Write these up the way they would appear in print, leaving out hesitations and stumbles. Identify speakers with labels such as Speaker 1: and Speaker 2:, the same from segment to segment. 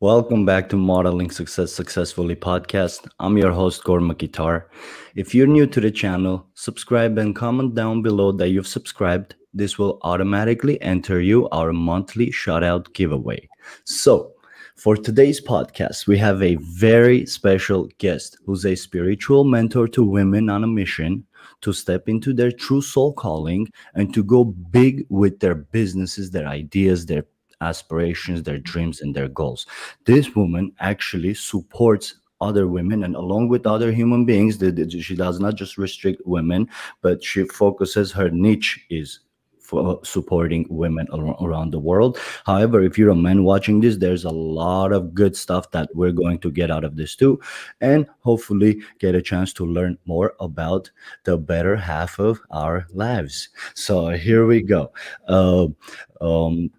Speaker 1: Welcome back to Modeling Success Successfully podcast. I'm your host, Gorma Guitar. If you're new to the channel, subscribe and comment down below that you've subscribed. This will automatically enter you our monthly shout out giveaway. So, for today's podcast, we have a very special guest who's a spiritual mentor to women on a mission to step into their true soul calling and to go big with their businesses, their ideas, their aspirations, their dreams, and their goals. This woman actually supports other women and along with other human beings she does not just restrict women, but she focuses her niche is for supporting women around the world. However, if you're a man watching this, there's a lot of good stuff that we're going to get out of this too, and hopefully get a chance to learn more about the better half of our lives. So here we go. uh, um,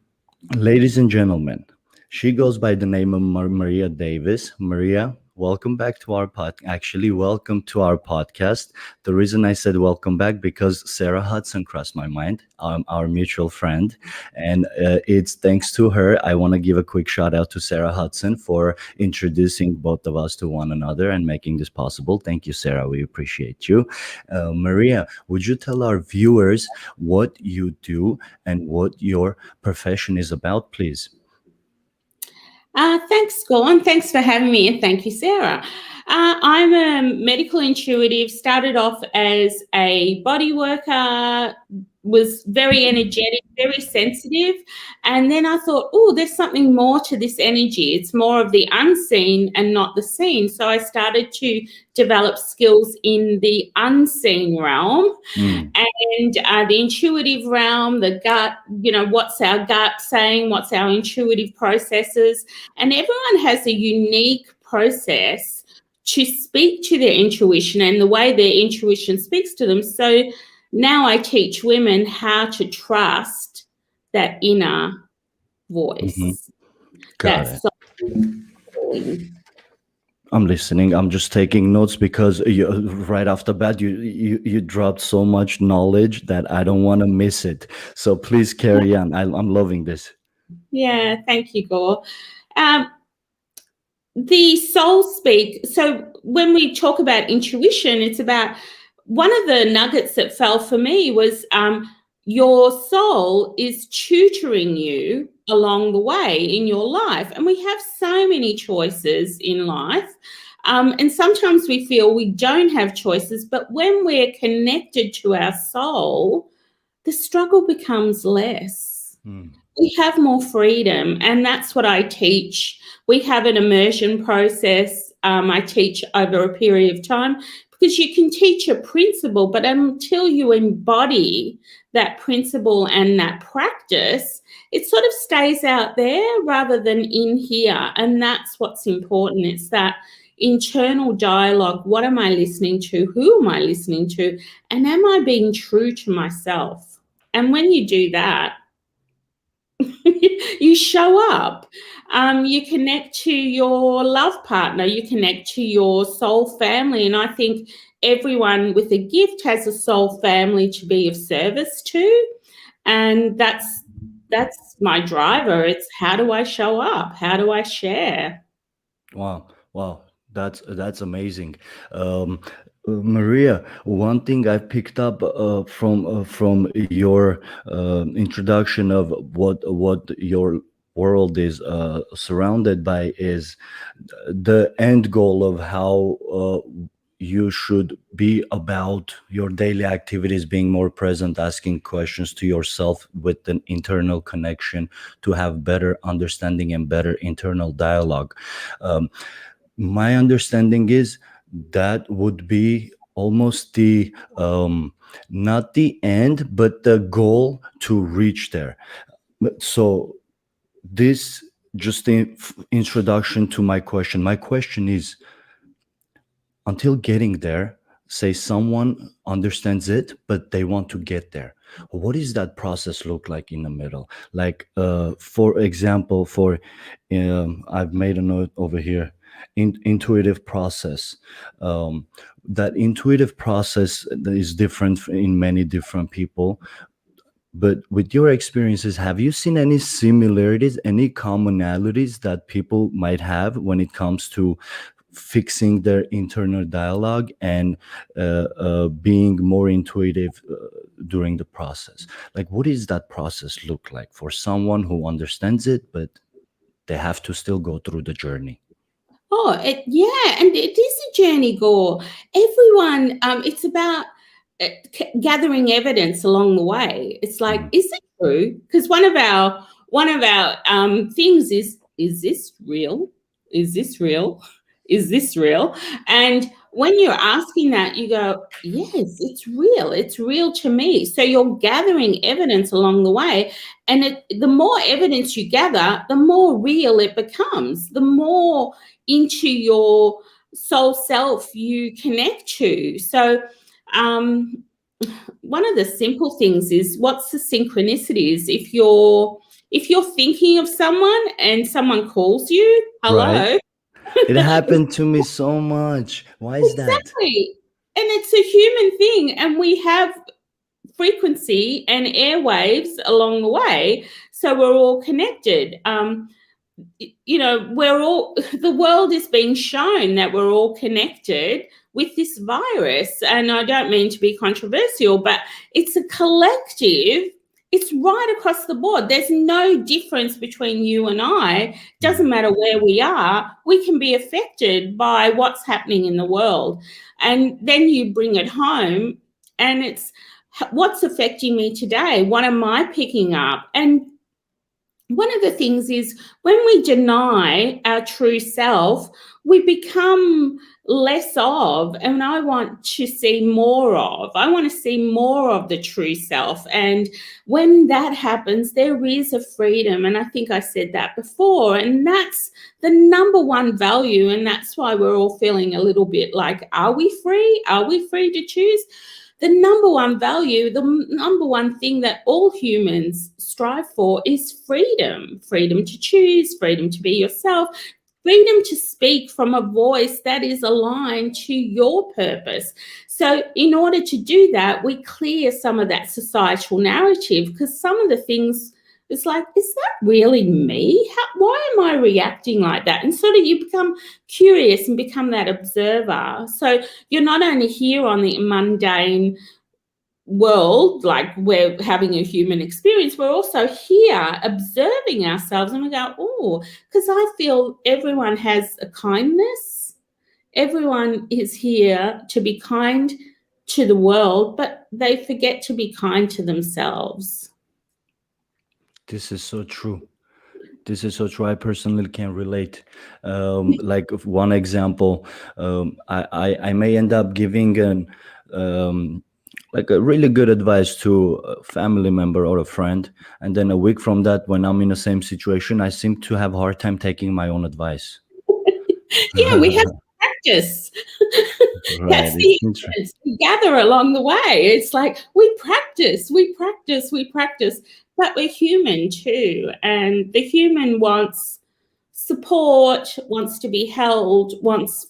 Speaker 1: Ladies and gentlemen, she goes by the name of Maria Davis. Maria, welcome back to our Actually, welcome to our podcast. The reason I said welcome back because Sarah Hudson crossed my mind, our mutual friend, and it's thanks to her. I want to give a quick shout out to Sarah Hudson for introducing both of us to one another and making this possible. Thank you, Sarah. We appreciate you. Maria, would you tell our viewers what you do and what your profession is about, please?
Speaker 2: Thanks, Gordon. Thanks for having me, and thank you, Sarah. I'm a medical intuitive. Started off as a body worker, was very energetic, very sensitive, and then I thought, oh, there's something more to this energy. It's more of the unseen and not the seen. So I started to develop skills in the unseen realm. And the intuitive realm, the gut, what's our gut saying, what's our intuitive processes. And everyone has a unique process to speak to their intuition and the way their intuition speaks to them. So now I teach women how to trust that inner voice.
Speaker 1: Got
Speaker 2: That's
Speaker 1: it.
Speaker 2: so
Speaker 1: I'm listening. I'm just taking notes because right off the bat, you dropped so much knowledge that I don't want to miss it. So please carry on. I'm loving this.
Speaker 2: Yeah, thank you, Gore. The soul speak. So when we talk about intuition, it's about one of the nuggets that fell for me was your soul is tutoring you along the way in your life. And we have so many choices in life. And sometimes we feel we don't have choices, but when we're connected to our soul, the struggle becomes less. We have more freedom, and that's what I teach. We have an immersion process I teach over a period of time, because you can teach a principle, but until you embody that principle and that practice, it sort of stays out there rather than in here. And that's what's important. It's that internal dialogue. What am I listening to? Who am I listening to? And am I being true to myself? And when you do that, you show up. You connect to your love partner, you connect to your soul family. And I think everyone with a gift has a soul family to be of service to. And that's my driver. It's how do I show up? How do I share?
Speaker 1: Wow, that's amazing. Maria, one thing I picked up from your introduction of what your world is surrounded by is the end goal of how you should be about your daily activities, being more present, asking questions to yourself with an internal connection to have better understanding and better internal dialogue. My understanding is that would be almost the not the end but the goal to reach there. So this just the introduction to my question is, until getting there, say someone understands it but they want to get there, what does that process look like in the middle? Like for example, for I've made a note over here, intuitive process. That intuitive process is different in many different people. But with your experiences, have you seen any similarities, any commonalities that people might have when it comes to fixing their internal dialogue and being more intuitive during the process? Like, what does that process look like for someone who understands it, but they have to still go through the journey?
Speaker 2: Oh, yeah, and it is a journey, Gore. Everyone, it's about gathering evidence along the way. It's like,
Speaker 1: Mhm.
Speaker 2: is it true? Because one of our things is this real? Is this real? Is this real? And when you're asking that, you go, yes, it's real. It's real to me. So you're gathering evidence along the way, and the more evidence you gather, the more real it becomes. The more into your soul self you connect to. So, one of the simple things is, what's the synchronicities? If you're thinking of someone and someone calls you,
Speaker 1: Right?
Speaker 2: hello.
Speaker 1: It happened to me so much. Why is that?
Speaker 2: Exactly. And it's a human thing, and we have frequency and airwaves along the way, so we're all connected. We're all the world is being shown that we're all connected with this virus. And I don't mean to be controversial, but it's a collective. It's right across the board. There's no difference between you and I. Doesn't
Speaker 1: Mhm.
Speaker 2: matter where we are, we can be affected by what's happening in the world. And then you bring it home, and it's what's affecting me today. What am I picking up? And one of the things is, when we deny our true self, we become less of, and I want to see more of. I want to see more of the true self. And when that happens, there is a freedom. And I think I said that before. And that's the number one value. And that's why we're all feeling a little bit like, are we free? Are we free to choose? The number one value, the number one thing that all humans strive for is freedom. Freedom to choose, freedom to be yourself, freedom to speak from a voice that is aligned to your purpose. So, in order to do that, we clear some of that societal narrative, because some of the things, it's like, is that really me? Why am I reacting like that? And sort of you become curious and become that observer. So you're not only here on the mundane world, like we're having a human experience, we're also here observing ourselves, and we go, oh, because I feel everyone has a kindness. Everyone is here to be kind to the world, but they forget to be kind to themselves.
Speaker 1: This is so true. This is so true. I personally can relate. Like one example, I may end up giving an like a really good advice to a family member or a friend, and then a week from that, when I'm in the same situation, I seem to have a hard time taking my own advice.
Speaker 2: Yeah, we have to practice.
Speaker 1: Right.
Speaker 2: That's
Speaker 1: It's
Speaker 2: the
Speaker 1: interesting.
Speaker 2: evidence we gather along the way. It's like we practice, we practice, we practice, but we're human too. And the human wants support, wants to be held, wants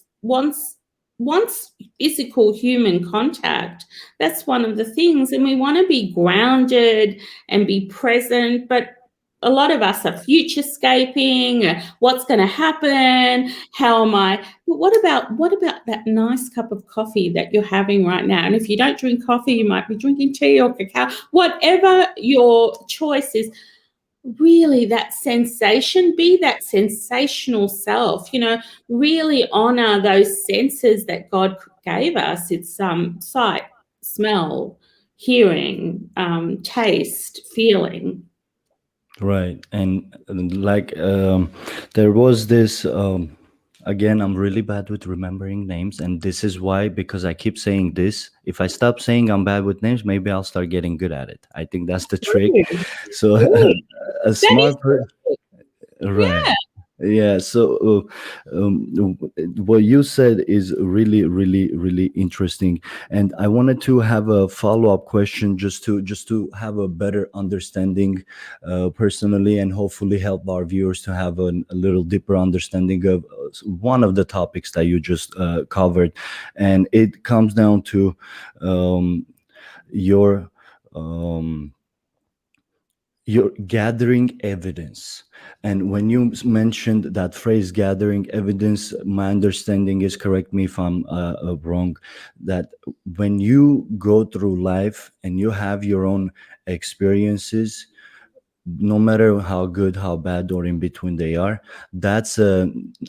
Speaker 2: physical human contact. That's one of the things. And we want to be grounded and be present, but a lot of us are futurescaping. What's going to happen? How am I? But what about that nice cup of coffee that you're having right now? And if you don't drink coffee, you might be drinking tea or cacao. Whatever your choice is, really, that sensation, be that sensational self. Really honor those senses that God gave us. It's sight, smell, hearing, taste, feeling.
Speaker 1: Right. And like there was this again, I'm really bad with remembering names, and this is why, because I keep saying this. If I stop saying I'm bad with names, maybe I'll start getting good at it. I think that's the trick.
Speaker 2: Ooh,
Speaker 1: So
Speaker 2: ooh,
Speaker 1: a
Speaker 2: that is
Speaker 1: smart person. Right.
Speaker 2: yeah.
Speaker 1: Yeah. So what you said is really, really, really interesting, and I wanted to have a follow up question, just to have a better understanding, personally, and hopefully help our viewers to have a little deeper understanding of one of the topics that you just covered, and it comes down to your. Um, you're gathering evidence. And when you mentioned that phrase, gathering evidence, my understanding is, correct me if I'm wrong, that when you go through life and you have your own experiences, no matter how good, how bad, or in between they are, that's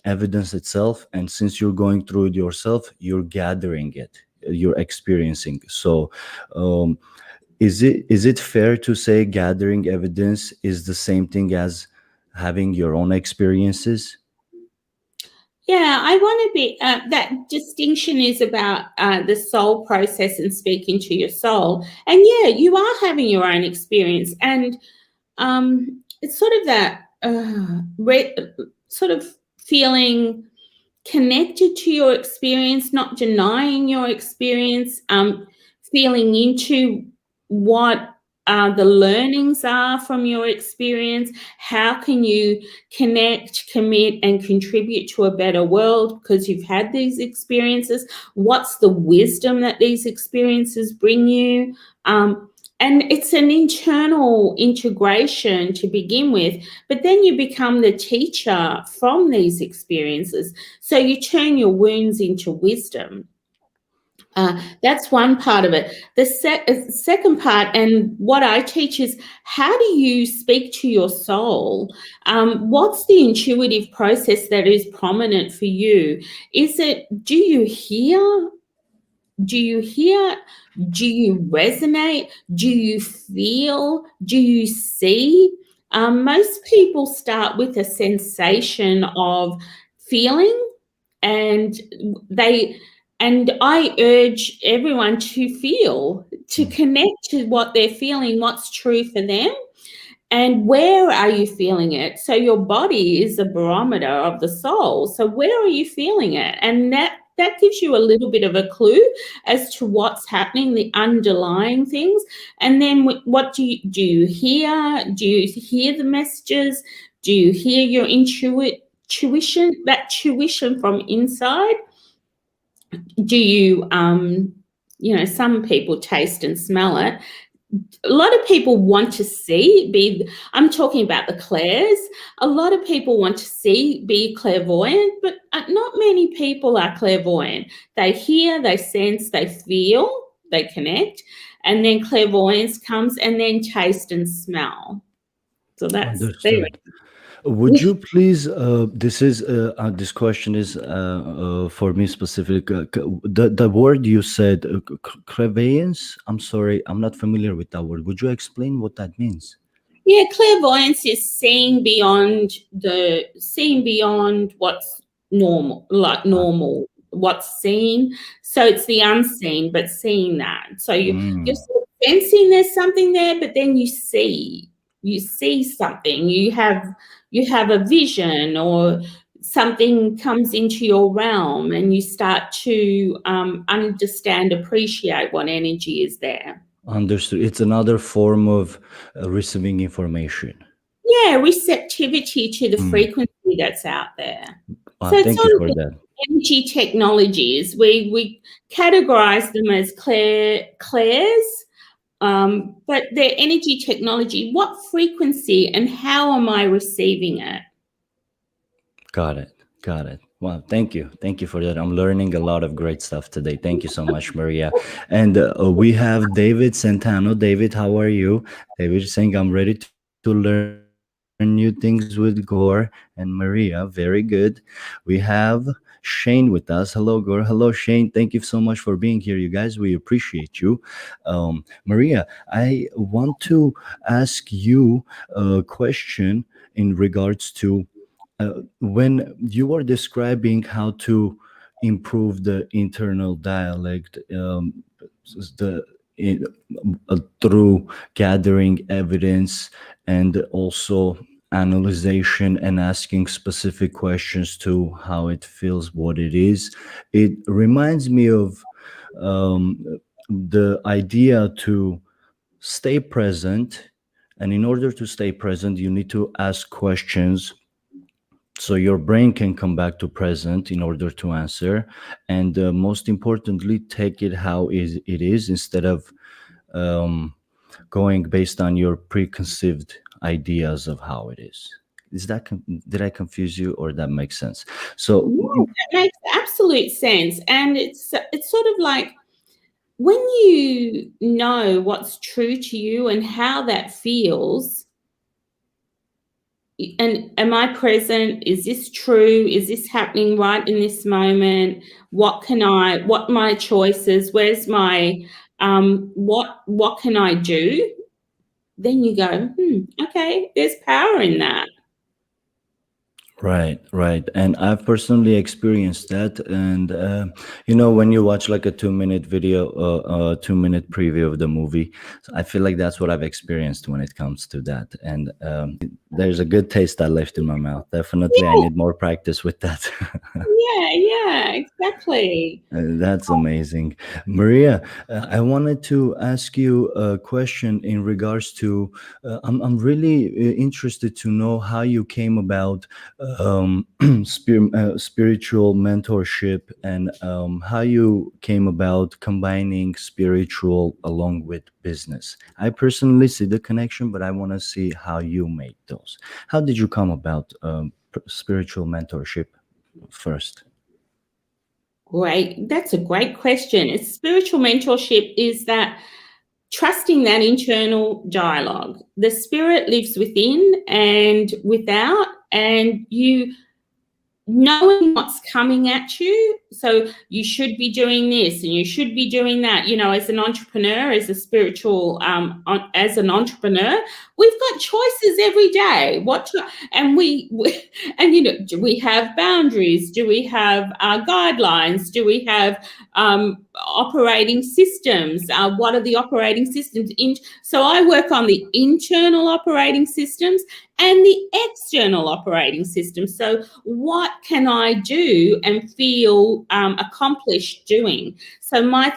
Speaker 1: evidence itself. And since you're going through it yourself, you're gathering it, you're experiencing. So um, is it fair to say gathering evidence is the same thing as having your own experiences?
Speaker 2: Yeah, I want to be that distinction is about the soul process and speaking to your soul. And yeah, you are having your own experience, and it's sort of that sort of feeling connected to your experience, not denying your experience, feeling into what the learnings are from your experience. How can you connect, commit, and contribute to a better world because you've had these experiences? What's the wisdom that these experiences bring you? And it's an internal integration to begin with, but then you become the teacher from these experiences. So you turn your wounds into wisdom. That's one part of it. The second part, and what I teach, is how do you speak to your soul? What's the intuitive process that is prominent for you? Is it, do you hear? Do you hear? Do you resonate? Do you feel? Do you see? Most people start with a sensation of feeling, and they and I urge everyone to feel, to connect to what they're feeling, what's true for them, and where are you feeling it. So your body is a barometer of the soul. So where are you feeling it? And that gives you a little bit of a clue as to what's happening, the underlying things. And then what do you hear? Do you hear the messages? Do you hear your intuition, that tuition from inside? Do you some people taste and smell it. A lot of people want to I'm talking about the clairs. A lot of people want to be clairvoyant, but not many people are clairvoyant. They hear, they sense, they feel, they connect, and then clairvoyance comes, and then taste and smell. So that's there.
Speaker 1: Understood. Would you please? This question is for me specific. The word you said, clairvoyance. I'm sorry, I'm not familiar with that word. Would you explain what that means?
Speaker 2: Yeah, clairvoyance is seeing beyond what's normal, like
Speaker 1: Uh,
Speaker 2: normal, what's seen. So it's the unseen, but seeing that. So you're
Speaker 1: mm,
Speaker 2: sort of sensing there's something there, but then you see something. You have a vision, or something comes into your realm, and you start to understand, appreciate what energy is there.
Speaker 1: Understood. It's another form of receiving information.
Speaker 2: Yeah, receptivity to the
Speaker 1: Mm.
Speaker 2: frequency that's out there. So it's
Speaker 1: Thank you
Speaker 2: sort of
Speaker 1: for
Speaker 2: the
Speaker 1: that.
Speaker 2: energy technologies. We categorize them as clairs, but they're energy technology. What frequency and how am I receiving it?
Speaker 1: Got it. Got it. Wow. Thank you. Thank you for that. I'm learning a lot of great stuff today. Thank you so much, Maria. And we have David Santano. David, how are you? David is saying, I'm ready to learn new things with Gore and Maria. Very good. We have Shane with us. Hello, Gore. Hello, Shane. Thank you so much for being here, you guys. We appreciate you. Maria, I want to ask you a question in regards to when you are describing how to improve the internal dialect, the in, through gathering evidence and also analyzation and asking specific questions to how it feels, what it is, it reminds me of the idea to stay present. And in order to stay present, you need to ask questions so your brain can come back to present in order to answer, and most importantly, take it how is it is, instead of um, going based on your preconceived ideas of how it is. Did I confuse you, or that makes sense? So
Speaker 2: No, that makes absolute sense. And it's sort of like when you know what's true to you and how that feels, and am I present? Is this true? Is this happening right in this moment? What my choices? Where's my what can I do? Then you go, okay, there's power in that.
Speaker 1: right, right. And I've personally experienced that. And, when you watch like a 2 minute video, 2 minute preview of the movie, so I feel like that's what I've experienced when it comes to that. And there's a good taste that left in my mouth. Definitely, I need more practice with that.
Speaker 2: Yeah, exactly.
Speaker 1: That's amazing. Maria, I wanted to ask you a question in regards to, I'm really interested to know how you came about spiritual mentorship, and how you came about combining spiritual along with business. I personally see the connection, but I want to see how you make those. How did you come about spiritual mentorship first?
Speaker 2: Great. That's a great question. It's spiritual mentorship is that trusting that internal dialogue. The spirit lives within and without, and you knowing what's coming at you. So you should be doing this and you should be doing that. As an entrepreneur, as a spiritual, as an entrepreneur, we've got choices every day. And do we have boundaries? Do we have guidelines? Do we have operating systems? What are the operating systems? So I work on the internal operating systems and the external operating system. So what can I do and feel accomplished doing? So my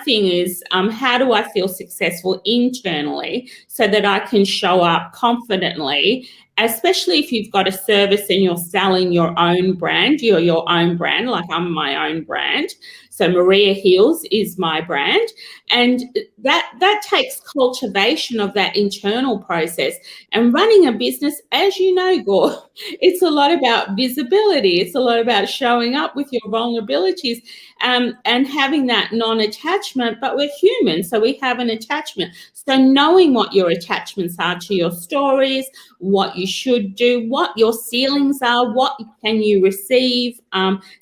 Speaker 2: thing is, how do I feel successful internally so that I can show up confidently, especially if you've got a service and you're selling your own brand. You're your own brand, like I'm my own brand. So Maria Heals is my brand. And that takes cultivation of that internal process. And running a business, as you know, Gore, it's a lot about visibility. It's a lot about showing up with your vulnerabilities, and having that non-attachment. But we're human, so we have an attachment. So knowing what your attachments are to your stories, what you should do, what your ceilings are, what can you receive.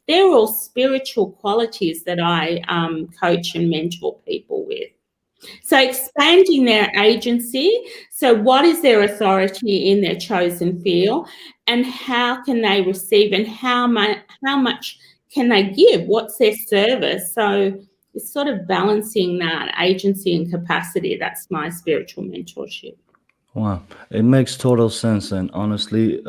Speaker 2: They're all spiritual qualities that I coach and mentor people with. So expanding their agency. So what is their authority in their chosen field, and how can they receive, and how much can they give? What's their service? So it's sort of balancing that agency and capacity. That's my spiritual mentorship.
Speaker 1: Wow, it makes total sense. And honestly,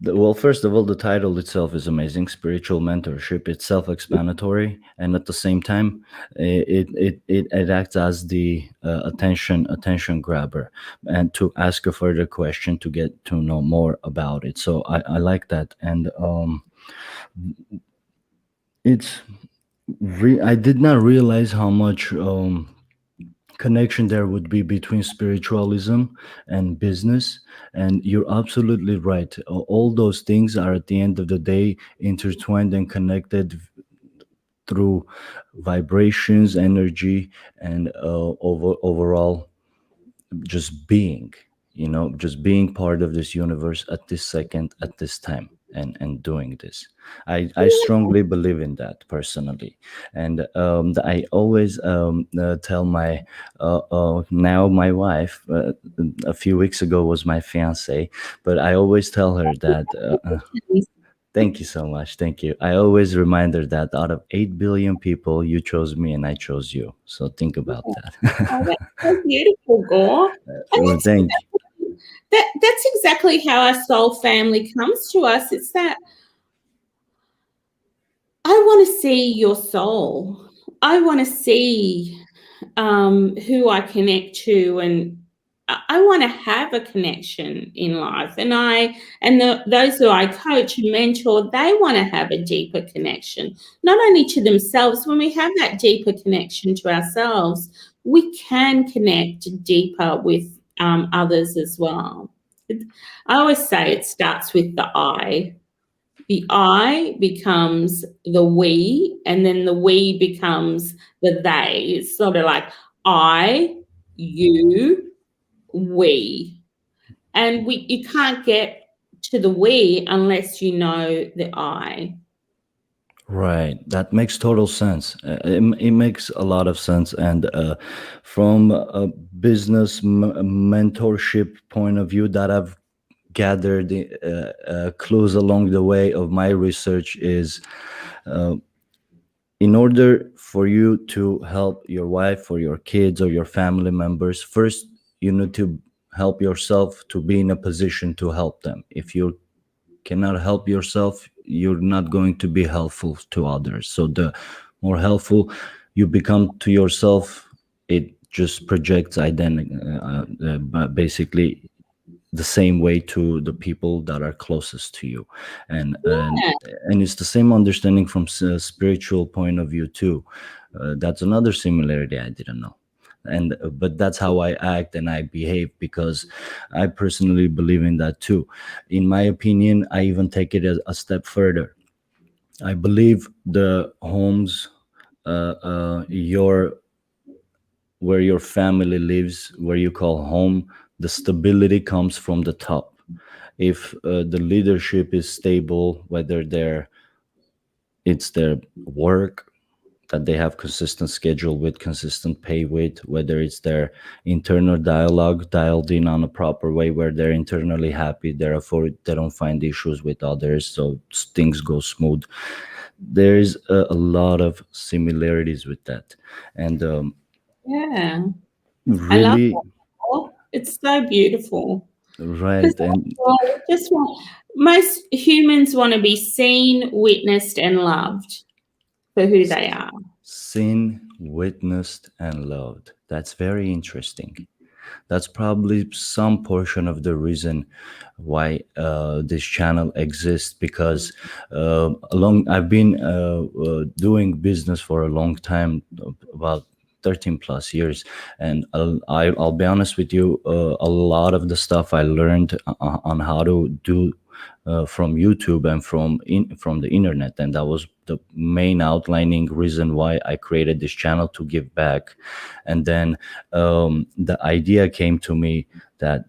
Speaker 1: well, first of all, the title itself is amazing. Spiritual mentorship. It's self-explanatory, and at the same time, it acts as the attention grabber, and to ask a further question to get to know more about it. So I like that, and it's I did not realize how much connection there would be between spiritualism and business. And you're absolutely right. All those things are at the end of the day intertwined and connected through vibrations, energy, and overall just being, just being part of this universe at this second, at this time, and doing this. I strongly believe in that personally. And I always tell my now my wife, a few weeks ago was my fiance, but I always tell her that thank you so much. Thank you. I always remind her that out of 8 billion people, you chose me and I chose you. So think about
Speaker 2: Oh,
Speaker 1: that.
Speaker 2: that's so beautiful, Gore. And
Speaker 1: Well, thank
Speaker 2: that's exactly how our soul family comes to us. It's that I want to see your soul. I want to see who I connect to, and I want to have a connection in life, and those who I coach and mentor, they want to have a deeper connection, not only to themselves. When we have that deeper connection to ourselves, we can connect deeper with others as well. I always say it starts with the I. The I becomes the we, and then the we becomes the they. It's sort of like I, you, we. And you can't get to the we unless you know the I.
Speaker 1: Right. That makes total sense. It makes a lot of sense. And from a business mentorship point of view that I've gathered clues along the way of my research is uh, in order for you to help your wife or your kids or your family members, first you need to help yourself to be in a position to help them. If you cannot help yourself, you're not going to be helpful to others. So the more helpful you become to yourself, it just projects identity, basically the same way to the people that are closest to you. and and,
Speaker 2: Yeah.
Speaker 1: and it's the same understanding from spiritual point of view too. That's another similarity I didn't know. And but that's how I act and I behave, because I personally believe in that too. In my opinion, I even take it a step further. I believe the homes, your where your family lives, where you call home, the stability comes from the top. If the leadership is stable, whether it's their work, that they have consistent schedule with, consistent pay with, whether it's their internal dialogue dialed in on a proper way, where they're internally happy, therefore they don't find issues with others, so things go smooth. There's a lot of similarities with that. And
Speaker 2: Yeah. I love
Speaker 1: really,
Speaker 2: that. Oh, it's so beautiful. Because
Speaker 1: right. And
Speaker 2: just want, most humans want to be seen, witnessed, and loved for who they are.
Speaker 1: seen, witnessed, and loved. That's very interesting. That's probably some portion of the reason why this channel exists, because along I've been doing business for a long time, about 13 plus years. And I'll be honest with you, a lot of the stuff I learned on how to do from YouTube and from the internet, and that was the main outlining reason why I created this channel, to give back. And then the idea came to me that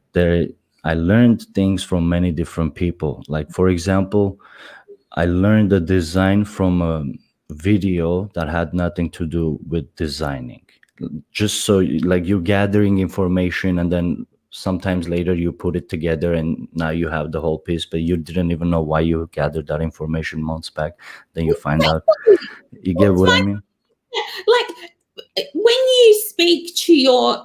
Speaker 1: I learned things from many different people. Like, for example, I learned the design from a video that had nothing to do with designing. Just so like you're gathering information, and then sometimes later you put it together and now you have the whole piece, but you didn't even know why you gathered that information months back. Then you find out. You get
Speaker 2: That's
Speaker 1: what I
Speaker 2: my
Speaker 1: mean?
Speaker 2: like when you speak to your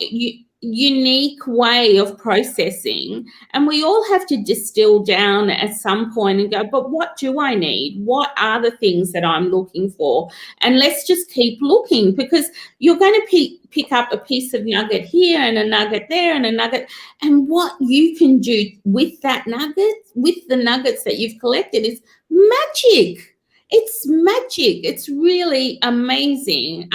Speaker 2: unique way of processing, and we all have to distill down at some point and go, but what do I need? What are the things that I'm looking for? And let's just keep looking, because you're going to pick up a piece of nugget here and a nugget there and a nugget, and what you can do with that nugget, with the nuggets that you've collected, is magic. It's magic. It's really amazing.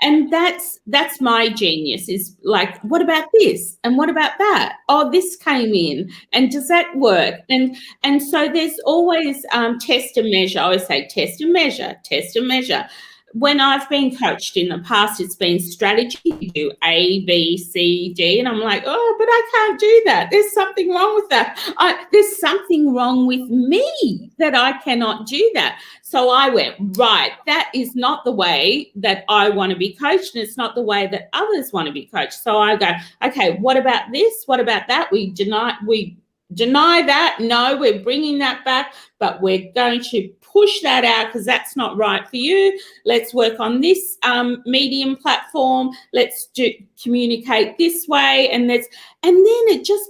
Speaker 2: And that's my genius, is like, what about this? And what about that? Oh, this came in. And does that work? And so there's always test and measure. I always say test and measure, test and measure. When I've been coached in the past, it's been strategy. You do A, B, C, D. And I'm like, oh, but I can't do that. There's something wrong with that. There's something wrong with me that I cannot do that. So I went, right, that is not the way that I want to be coached, and it's not the way that others want to be coached. So I go, okay, what about this? What about that? We deny that. No, we're bringing that back, but we're going to push that out because that's not right for you. Let's work on this medium platform. Let's communicate this way, and then it just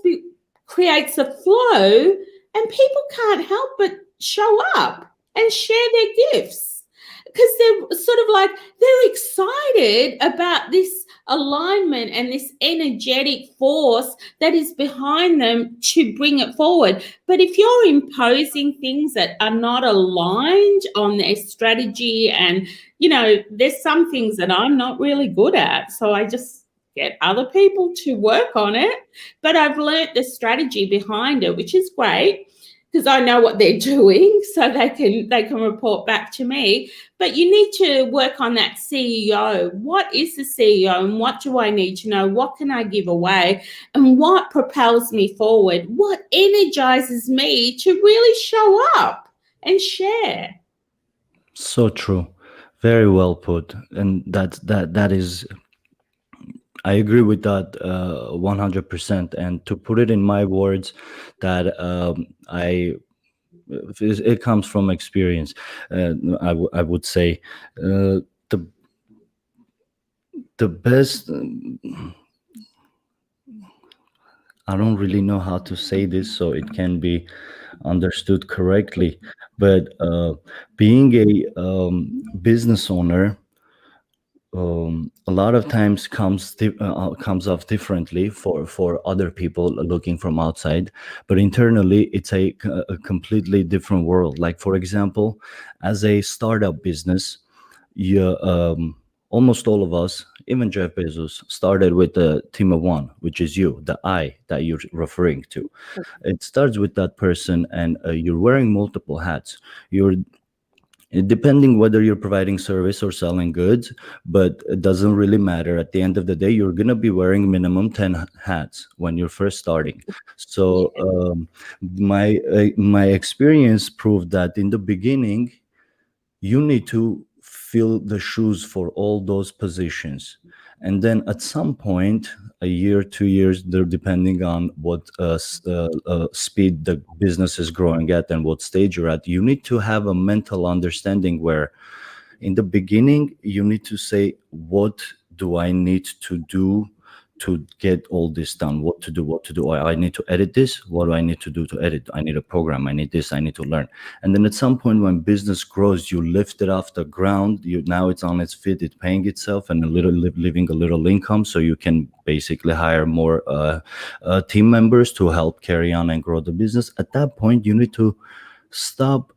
Speaker 2: creates a flow, and people can't help but show up and share their gifts, because they're sort of like, they're excited about this alignment and this energetic force that is behind them to bring it forward. But if you're imposing things that are not aligned on their strategy, and there's some things that I'm not really good at, so I just get other people to work on it. But I've learnt the strategy behind it, which is great, because I know what they're doing, so they can report back to me. But you need to work on that CEO. What is the CEO, and what do I need to know? What can I give away, and what propels me forward? What energizes me to really show up and share?
Speaker 1: So true. Very well put. And that is, I agree with that 100%. And to put it in my words, that it comes from experience. I would say the best. I don't really know how to say this so it can be understood correctly, but being a business owner, a lot of times comes off differently for other people looking from outside, but internally it's a completely different world. Like, for example, as a startup business, you almost all of us, even Jeff Bezos, started with the team of one, which is you, the I that you're referring to. It starts with that person, and you're wearing multiple hats. You're depending whether you're providing service or selling goods, but it doesn't really matter. At the end of the day, you're going to be wearing minimum 10 hats when you're first starting. So my experience proved that in the beginning, you need to fill the shoes for all those positions. And then at some point, a year, 2 years, they're depending on what speed the business is growing at and what stage you're at. You need to have a mental understanding where in the beginning, you need to say, what do I need to do to get all this done? What to do? I need to edit this. What do I need to do to edit? I need a program. I need this. I need to learn. And then at some point, when business grows, you lift it off the ground. Now it's on its feet. It's paying itself and living a little income, so you can basically hire more team members to help carry on and grow the business. At that point, you need to stop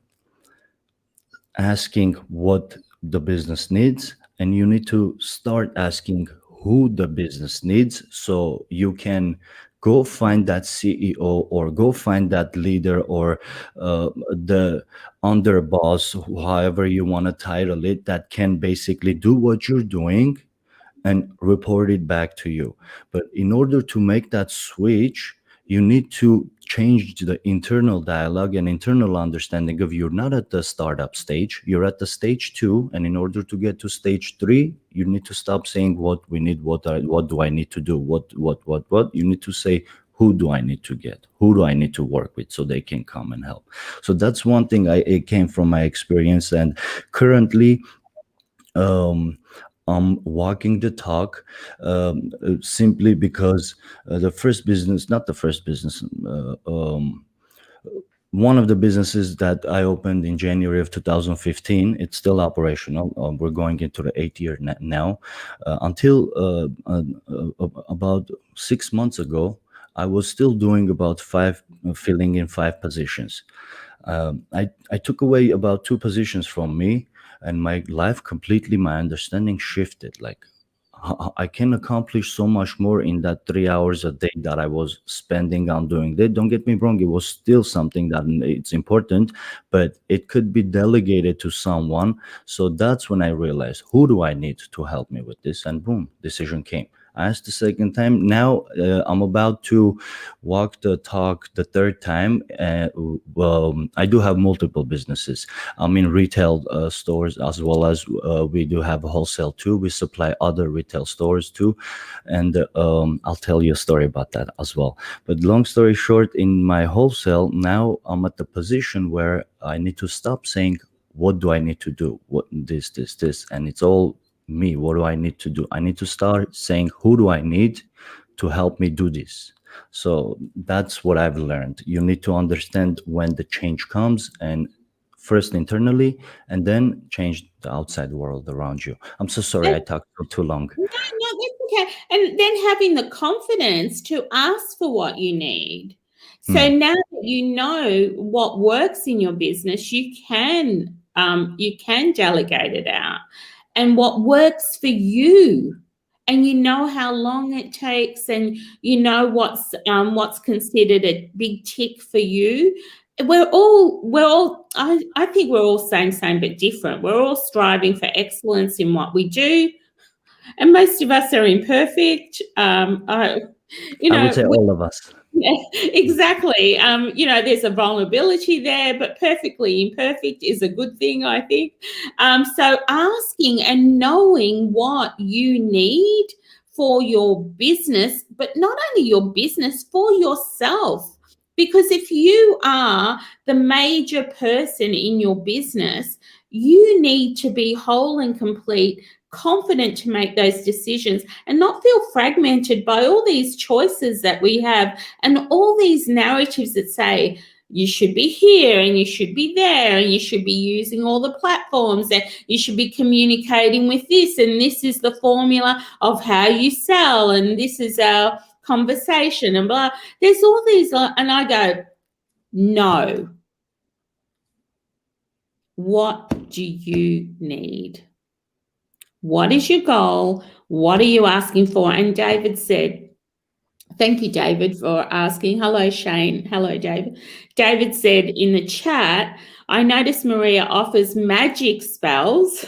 Speaker 1: asking what the business needs, and you need to start asking who the business needs, so you can go find that CEO or go find that leader or the underboss, however you want to title it, that can basically do what you're doing and report it back to you. But in order to make that switch, you need to change the internal dialogue and internal understanding of, you're not at the startup stage, you're at the stage 2. And in order to get to stage 3, you need to stop saying what we need, what do I need to do, what. You need to say, who do I need to get? Who do I need to work with so they can come and help? So that's one thing it came from my experience. And currently, I'm walking the talk, simply because the first business, not the first business, one of the businesses that I opened in January of 2015, it's still operational. We're going into the 8th year now. Until about 6 months ago, I was still doing about filling in 5 positions. I took away about 2 positions from me, and my life completely, my understanding shifted. Like, I can accomplish so much more in that 3 hours a day that I was spending on doing that. Don't get me wrong, it was still something that it's important, but it could be delegated to someone. So that's when I realized, who do I need to help me with this? And boom, decision came. I asked the second time. Now I'm about to walk the talk the third time. I do have multiple businesses. I'm in retail stores, as well as we do have wholesale too. We supply other retail stores too. And I'll tell you a story about that as well. But long story short, in my wholesale, now I'm at the position where I need to stop saying, what do I need to do? What this, and it's all me. What do I need to do? I need to start saying, who do I need to help me do this? So that's what I've learned. You need to understand when the change comes and first internally and then change the outside world around you. I'm so sorry I talked for too long.
Speaker 2: No, that's okay. And then having the confidence to ask for what you need. So now that you know what works in your business, you can delegate it out, and what works for you, and you know how long it takes, and you know what's considered a big tick for you. I think we're all same but different. We're all striving for excellence in what we do, and most of us are imperfect.
Speaker 1: I would say all of us.
Speaker 2: Yeah, exactly. There's a vulnerability there, but perfectly imperfect is a good thing, I think. So asking and knowing what you need for your business, but not only your business, for yourself. Because if you are the major person in your business, you need to be whole and complete, confident to make those decisions, and not feel fragmented by all these choices that we have and all these narratives that say you should be here and you should be there and you should be using all the platforms and you should be communicating with this, and this is the formula of how you sell, and this is our conversation, and blah. There's all these, and I go, no. What do you need? What is your goal? What are you asking for? And David said, thank you, David, for asking. Hello, Shane. Hello, David. David said in the chat, I noticed Maria offers magic spells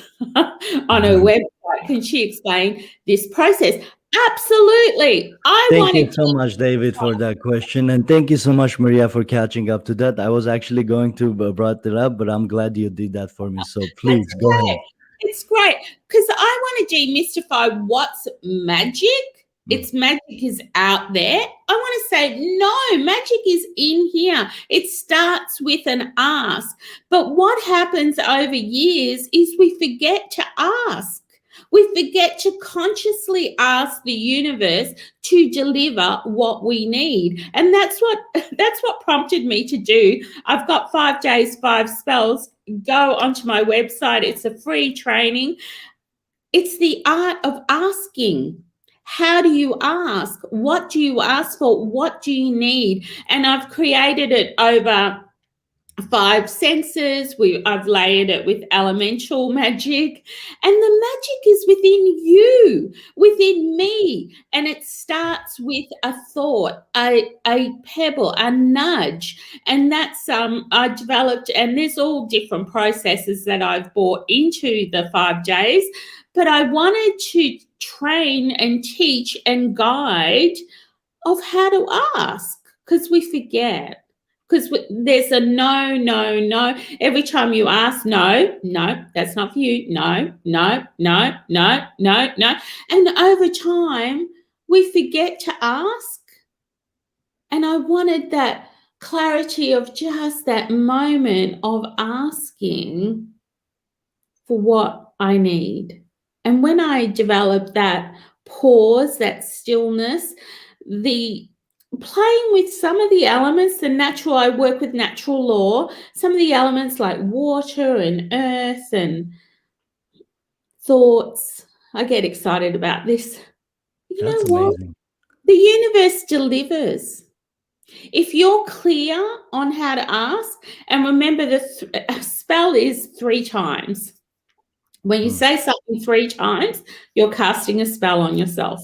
Speaker 2: on her website. Can she explain this process? Absolutely.
Speaker 1: Thank you so much, David, for that question. And thank you so much, Maria, for catching up to that. I was actually going to brought it up, but I'm glad you did that for me. So please go ahead.
Speaker 2: It's great because I want to demystify what's magic. It's magic is out there. I want to say, no, magic is in here. It starts with an ask. But what happens over years is we forget to ask. We forget to consciously ask the universe to deliver what we need. And that's what prompted me to do. I've got 5 days, 5 spells. Go onto my website. It's a free training. It's the art of asking. How do you ask? What do you ask for? What do you need? And I've created it over 5 senses. I've layered it with elemental magic, and the magic is within you, within me, and it starts with a thought, a pebble, a nudge, and that's I developed, and there's all different processes that I've brought into the 5 days, but I wanted to train and teach and guide of how to ask, because we forget. Because there's a no. Every time you ask, no, that's not for you. No. And over time, we forget to ask. And I wanted that clarity of just that moment of asking for what I need. And when I developed that pause, that stillness, the playing with some of the elements, I work with natural law, some of the elements like water and earth and thoughts. I get excited about this.
Speaker 1: That's amazing.
Speaker 2: The universe delivers. If you're clear on how to ask, and remember the spell is 3 times. When you say something 3 times, you're casting a spell on yourself.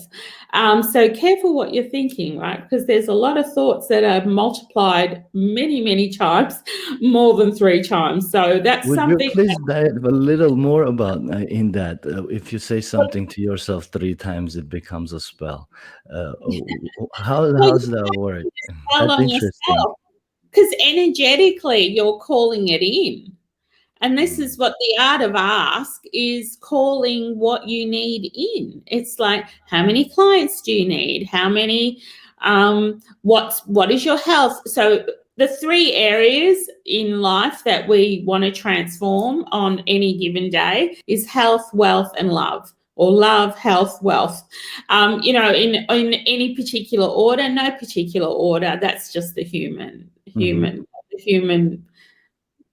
Speaker 2: So careful what you're thinking, right? Because there's a lot of thoughts that are multiplied many, many times, more than 3 times. So that's something.
Speaker 1: Would you please dive a little more about in that? If you say something to yourself 3 times, it becomes a spell. How's that work? That's interesting.
Speaker 2: Because energetically, you're calling it in. And this is what the art of ask is, calling what you need in. It's like, how many clients do you need? How many, what is your health? So the 3 areas in life that we want to transform on any given day is health, wealth, and love. Or love, health, wealth. In any particular order, no particular order. That's just the human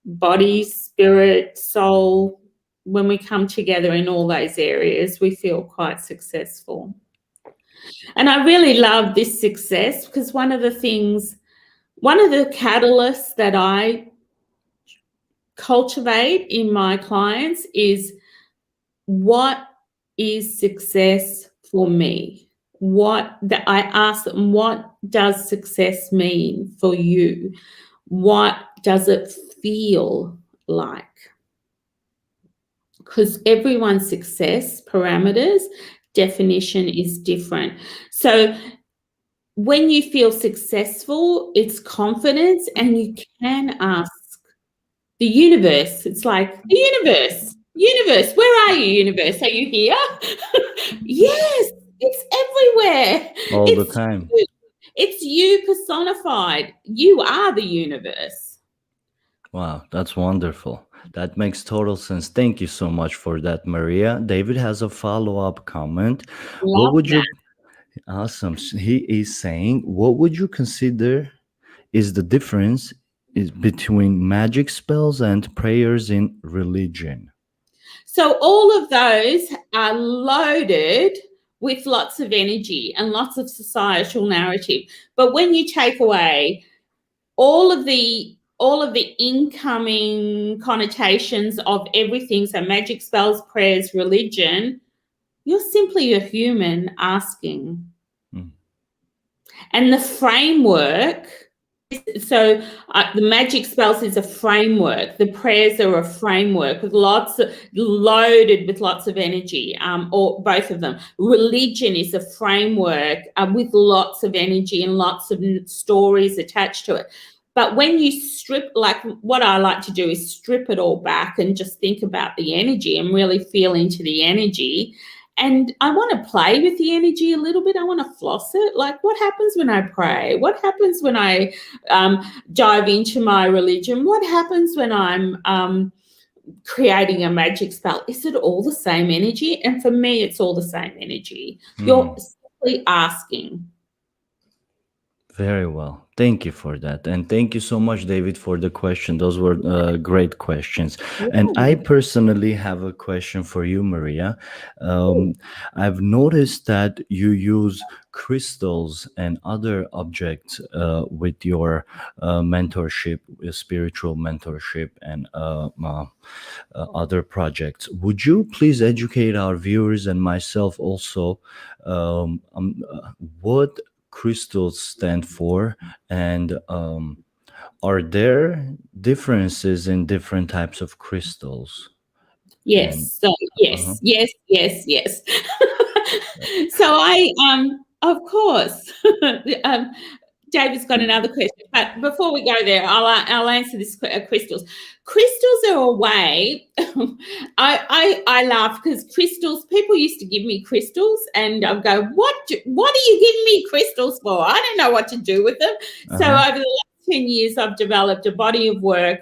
Speaker 2: body, spirit, soul, when we come together in all those areas, we feel quite successful. And I really love this success because one of the catalysts that I cultivate in my clients is, what is success for me? I ask them, what does success mean for you? What does it feel like? Because everyone's success parameters definition is different. So when you feel successful, it's confidence, and you can ask the universe. It's like, the universe, where are you, universe? Are you here? Yes, it's everywhere.
Speaker 1: All
Speaker 2: It's
Speaker 1: the time.
Speaker 2: you. It's you personified. You are the universe.
Speaker 1: Wow, that's wonderful. That makes total sense. Thank you so much for that, Maria. David has a follow-up comment. What
Speaker 2: Love
Speaker 1: would
Speaker 2: that.
Speaker 1: you Awesome. He is saying, what would you consider is the difference between magic spells and prayers in religion?
Speaker 2: So all of those are loaded with lots of energy and lots of societal narrative. But when you take away all of the incoming connotations of everything, so magic, spells, prayers, religion, you're simply a human asking.
Speaker 1: Mm.
Speaker 2: And the framework, so the magic spells is a framework. The prayers are a framework with loaded with lots of energy, or both of them. Religion is a framework with lots of energy and lots of stories attached to it. But when you strip, like what I like to do is strip it all back and just think about the energy and really feel into the energy. And I want to play with the energy a little bit. I want to floss it. Like, what happens when I pray? What happens when I dive into my religion? What happens when I'm creating a magic spell? Is it all the same energy? And for me, it's all the same energy. You're simply asking.
Speaker 1: Very well. Thank you for that. And thank you so much, David, for the question. Those were great questions. And I personally have a question for you, Maria. I've noticed that you use crystals and other objects with your mentorship, spiritual mentorship, and other projects. Would you please educate our viewers and myself also what crystals stand for, and are there differences in different types of crystals?
Speaker 2: Yes. So yes. So of course, David's got another question, but before we go there, I'll answer this. Crystals. Crystals are a way. I laugh because crystals. People used to give me crystals, and I'll go, "What are you giving me crystals for? I don't know what to do with them." So over the last 10 years, I've developed a body of work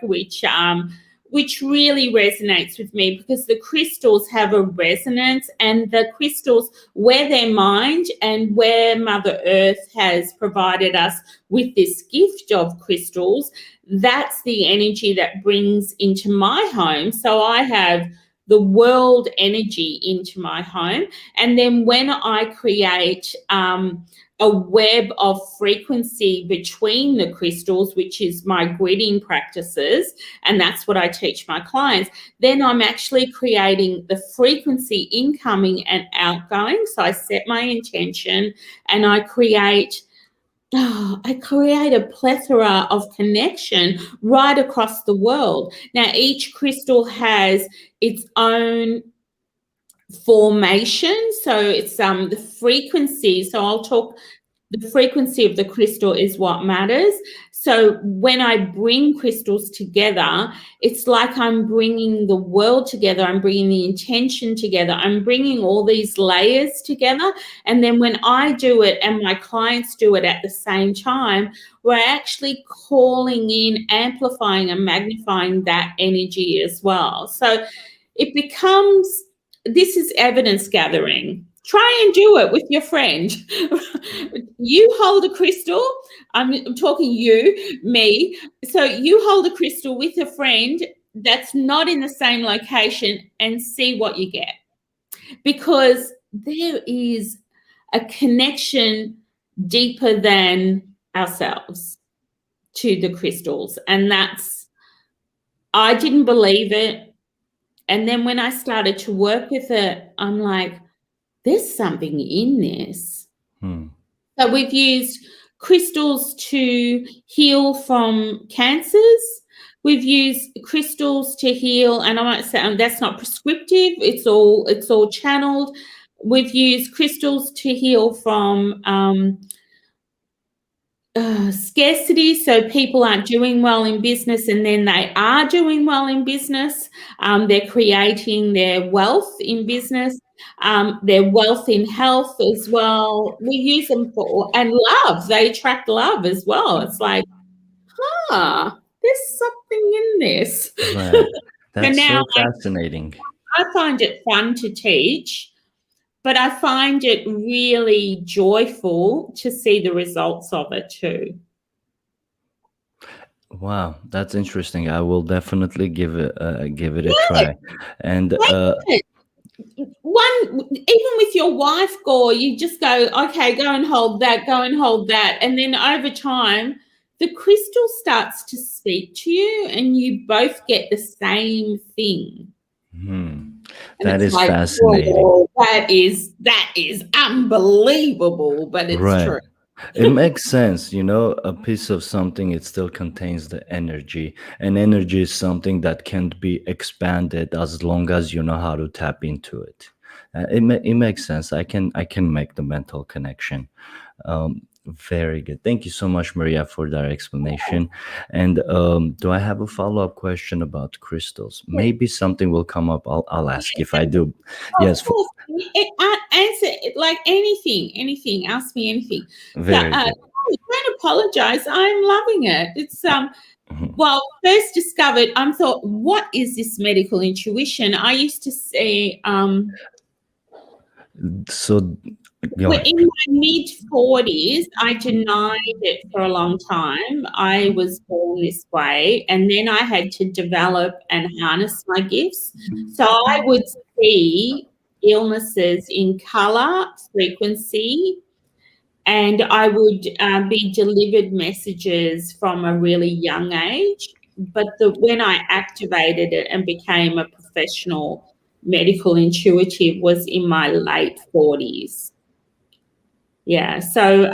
Speaker 2: which really resonates with me, because the crystals have a resonance, and the crystals, where their mind and where Mother Earth has provided us with this gift of crystals, that's the energy that brings into my home. So I have the world energy into my home. And then when I create a web of frequency between the crystals, which is my gridding practices, and that's what I teach my clients, then I'm actually creating the frequency incoming and outgoing. So I set my intention and I create a plethora of connection right across the world. Now, each crystal has its own formation. So it's the frequency. So I'll talk, the frequency of the crystal is what matters. So when I bring crystals together, it's like I'm bringing the world together. I'm bringing the intention together. I'm bringing all these layers together. And then when I do it and my clients do it at the same time, we're actually calling in, amplifying and magnifying that energy as well. So it becomes, this is evidence gathering. Try and do it with your friend. You hold a crystal. I'm talking you, me. So you hold a crystal with a friend that's not in the same location and see what you get. Because there is a connection deeper than ourselves to the crystals. And I didn't believe it. And then when I started to work with it, I'm like, there's something in this. So we've used crystals to heal from cancers. We've used crystals to heal, and I might say that's not prescriptive. It's all channeled. We've used crystals to heal from scarcity, so people aren't doing well in business, and then they are doing well in business. They're creating their wealth in business, their wealth in health as well. We use them and love. They attract love as well. It's like, there's something in this.
Speaker 1: Right. That's
Speaker 2: now
Speaker 1: so fascinating.
Speaker 2: I find it fun to teach, but I find it really joyful to see the results of it too.
Speaker 1: Wow, that's interesting. I will definitely give it a try. And
Speaker 2: even with your wife, Gore, you just go, okay, go and hold that, and then over time the crystal starts to speak to you and you both get the same thing.
Speaker 1: That is like, fascinating.
Speaker 2: Oh, that is unbelievable, but it's true.
Speaker 1: It makes sense, a piece of something, it still contains the energy, and energy is something that can't be expanded as long as you know how to tap into it. It makes sense. I can make the mental connection. Very good. Thank you so much, Maria, for that explanation. And do I have a follow-up question about crystals? Maybe something will come up. I'll ask if I do. Yes.
Speaker 2: Answer like anything. Ask me anything.
Speaker 1: Very good.
Speaker 2: Don't apologize. I'm loving it. It's well, first discovered, I thought, what is this medical intuition? I used to say in my mid-40s, I denied it for a long time. I was born this way, and then I had to develop and harness my gifts. So I would see illnesses in color, frequency, and I would be delivered messages from a really young age. But when I activated it and became a professional medical intuitive was in my late 40s. Yeah, so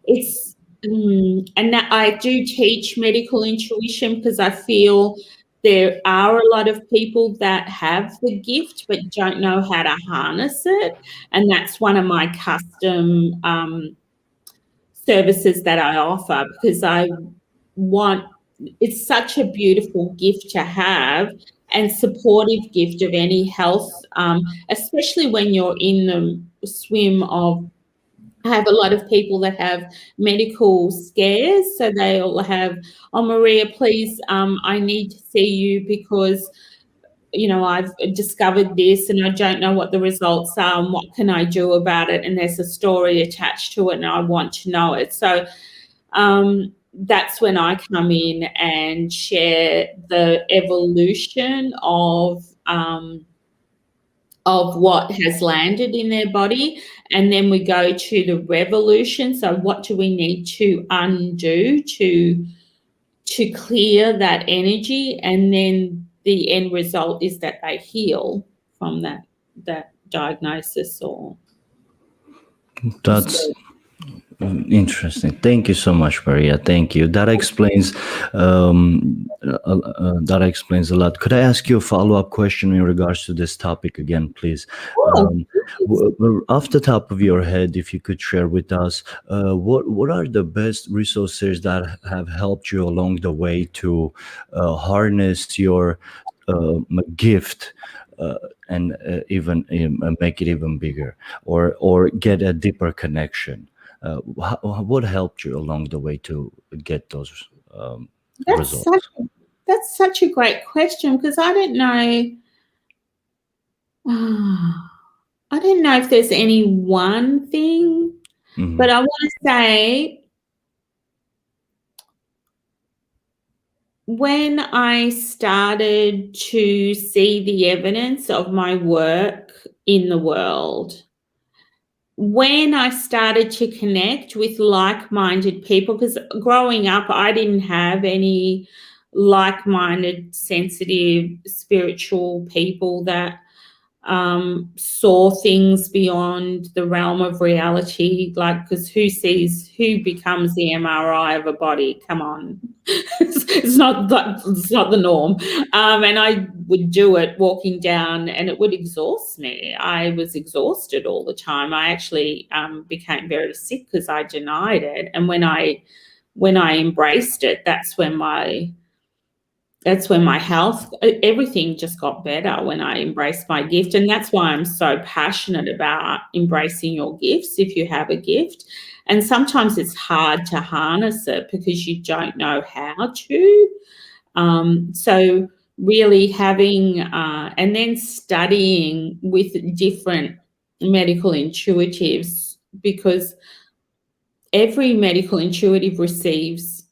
Speaker 2: it's and I do teach medical intuition because I feel there are a lot of people that have the gift but don't know how to harness it, and that's one of my custom services that I offer, because it's such a beautiful gift to have and supportive gift of any health, especially when you're in the swim of. I have a lot of people that have medical scares, so they'll have, oh, Maria, please, I need to see you because, I've discovered this and I don't know what the results are and what can I do about it, and there's a story attached to it and I want to know it. So that's when I come in and share the evolution of what has landed in their body, and then we go to the revolution. So what do we need to undo to clear that energy, and then the end result is that they heal from that diagnosis. Or
Speaker 1: that's interesting. Thank you so much, Maria. Thank you. That explains a lot. Could I ask you a follow-up question in regards to this topic again, please? Off the top of your head, if you could share with us, what are the best resources that have helped you along the way to harness your gift and even make it even bigger, or get a deeper connection? What helped you along the way to get those results?
Speaker 2: That's such a great question, because I don't know. I don't know if there's any one thing, but I want to say when I started to see the evidence of my work in the world, when I started to connect with like-minded people, because growing up, I didn't have any like-minded, sensitive, spiritual people that saw things beyond the realm of reality, like, because who becomes the MRI of a body? Come on. it's not the norm. And I would do it walking down and it would exhaust me. I was exhausted all the time. I actually became very sick because I denied it. And when I embraced it, that's when my health, everything just got better when I embraced my gift. And that's why I'm so passionate about embracing your gifts if you have a gift. And sometimes it's hard to harness it because you don't know how to. So really having and then studying with different medical intuitives, because every medical intuitive receives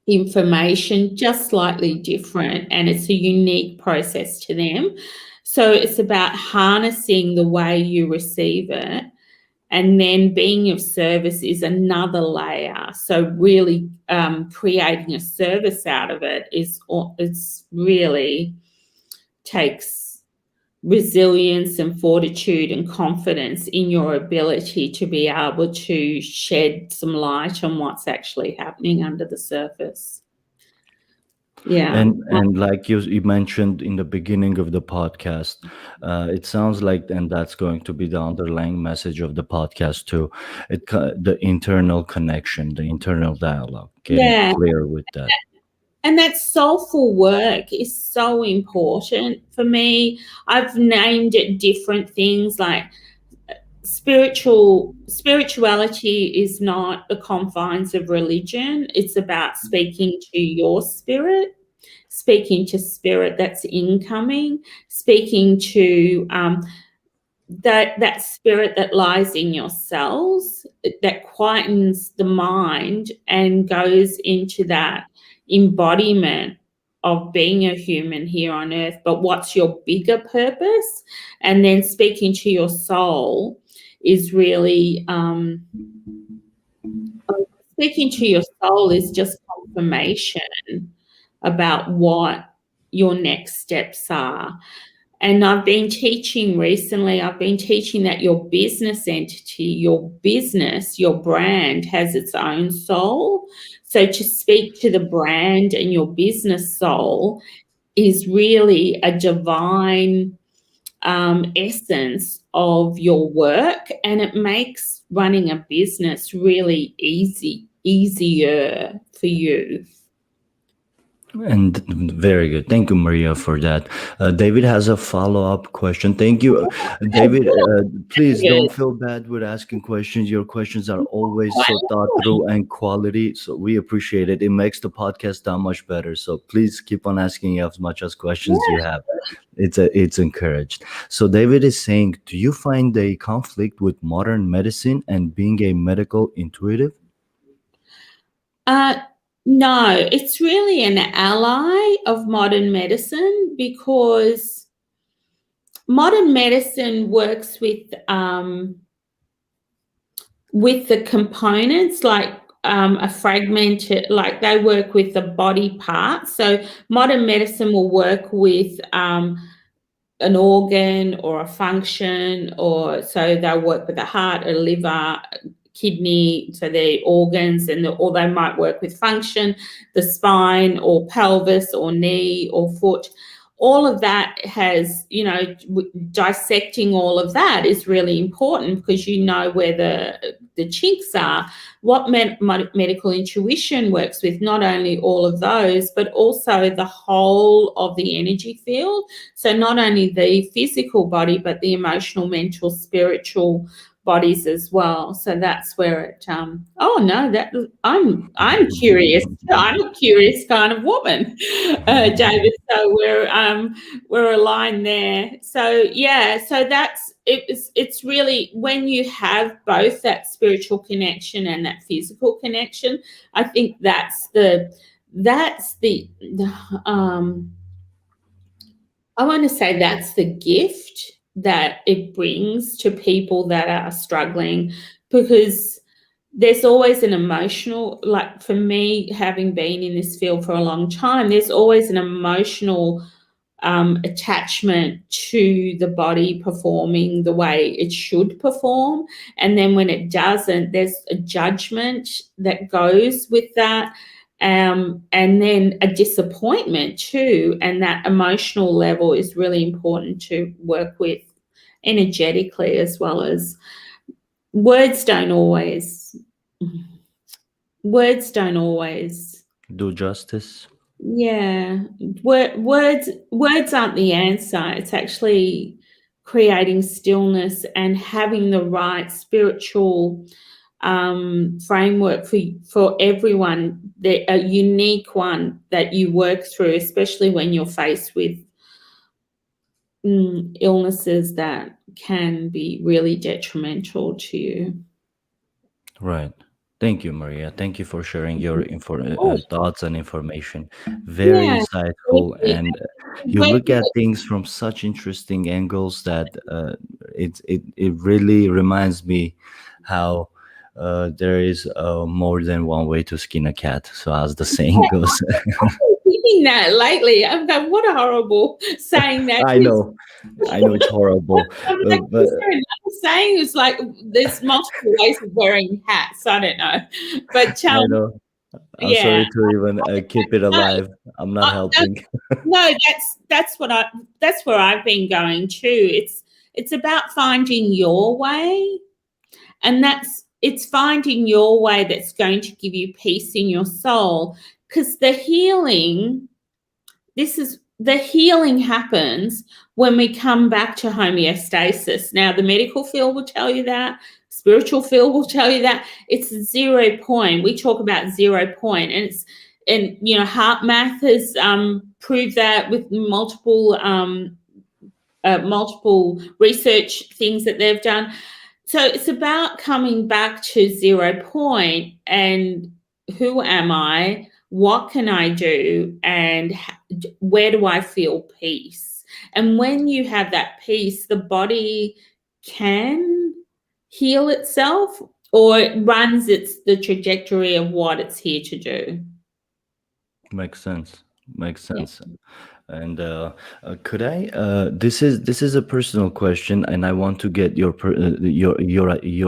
Speaker 2: information just slightly different, and it's a unique process to them. So it's about harnessing the way you receive it, and then being of service is another layer. So really creating a service out of it it's really takes resilience and fortitude and confidence in your ability to be able to shed some light on what's actually happening under the surface. Yeah.
Speaker 1: And like you mentioned in the beginning of the podcast, it sounds like, and that's going to be the underlying message of the podcast too, the internal connection, the internal dialogue, getting clear with that.
Speaker 2: And that soulful work is so important for me. I've named it different things, like spirituality is not the confines of religion. It's about speaking to your spirit, speaking to spirit that's incoming, speaking to that spirit that lies in your cells, that quietens the mind and goes into that embodiment of being a human here on earth, but what's your bigger purpose? And then speaking to your soul is really speaking to your soul is just confirmation about what your next steps are. And I've been teaching recently, that your business entity, your business, your brand has its own soul. So to speak to the brand and your business soul is really a divine essence of your work, and it makes running a business really easier for you.
Speaker 1: And very good. Thank you, Maria, for that. David has a follow-up question. Thank you, David. Please don't feel bad with asking questions. Your questions are always so thought through and quality. So we appreciate it. It makes the podcast that much better. So please keep on asking as much as questions you have. It's encouraged. So David is saying, do you find a conflict with modern medicine and being a medical intuitive?
Speaker 2: No, it's really an ally of modern medicine, because modern medicine works with the components, like a fragmented, like they work with the body parts. So modern medicine will work with an organ or a function, or so they'll work with the heart, a liver, kidney, so the organs, or they might work with function, the spine or pelvis or knee or foot. All of that has, dissecting all of that is really important, because you know where the chinks are. What medical intuition works with, not only all of those, but also the whole of the energy field. So not only the physical body, but the emotional, mental, spiritual bodies as well. So that's where it oh no, that I'm curious. I'm a curious kind of woman, David. So we're aligned there. So yeah, so that's it's really when you have both that spiritual connection and that physical connection, I think that's the I want to say that's the gift that it brings to people that are struggling, because there's always an emotional, like for me, having been in this field for a long time, there's always an emotional attachment to the body performing the way it should perform. And then when it doesn't, there's a judgment that goes with that. And then a disappointment too. And that emotional level is really important to work with energetically, as well as words don't always
Speaker 1: Do justice.
Speaker 2: yeah, words aren't the answer. It's actually creating stillness and having the right spiritual framework for everyone, a unique one that you work through, especially when you're faced with illnesses that can be really detrimental to you.
Speaker 1: Right. Thank you, Maria. Thank you for sharing your
Speaker 2: Oh,
Speaker 1: thoughts and information. Very
Speaker 2: yeah.
Speaker 1: insightful,
Speaker 2: Absolutely.
Speaker 1: and you look at things from such interesting angles that it really reminds me how there is more than one way to skin a cat. So as the saying goes,
Speaker 2: Thinking that lately, I'm going, what a horrible saying that
Speaker 1: I
Speaker 2: is.
Speaker 1: know, I know it's horrible,
Speaker 2: I'm like,
Speaker 1: but
Speaker 2: is there another saying? It's like there's multiple ways of wearing hats. I don't know, but
Speaker 1: I know. I'm
Speaker 2: yeah,
Speaker 1: sorry to even keep it
Speaker 2: no,
Speaker 1: alive. I'm not helping.
Speaker 2: no, that's where I've been going too. It's about finding your way, and it's finding your way that's going to give you peace in your soul, because the healing happens when we come back to homeostasis. Now, the medical field will tell you that, spiritual field will tell you that. It's 0 point. We talk about 0 point, and heart math has proved that with multiple research things that they've done. So it's about coming back to 0 point and who am I? What can I do? And where do I feel peace? And when you have that peace, the body can heal itself, or it runs the trajectory of what it's here to do.
Speaker 1: Makes sense. Makes
Speaker 2: Yeah.
Speaker 1: sense. And could I? This is a personal question, and I want to get your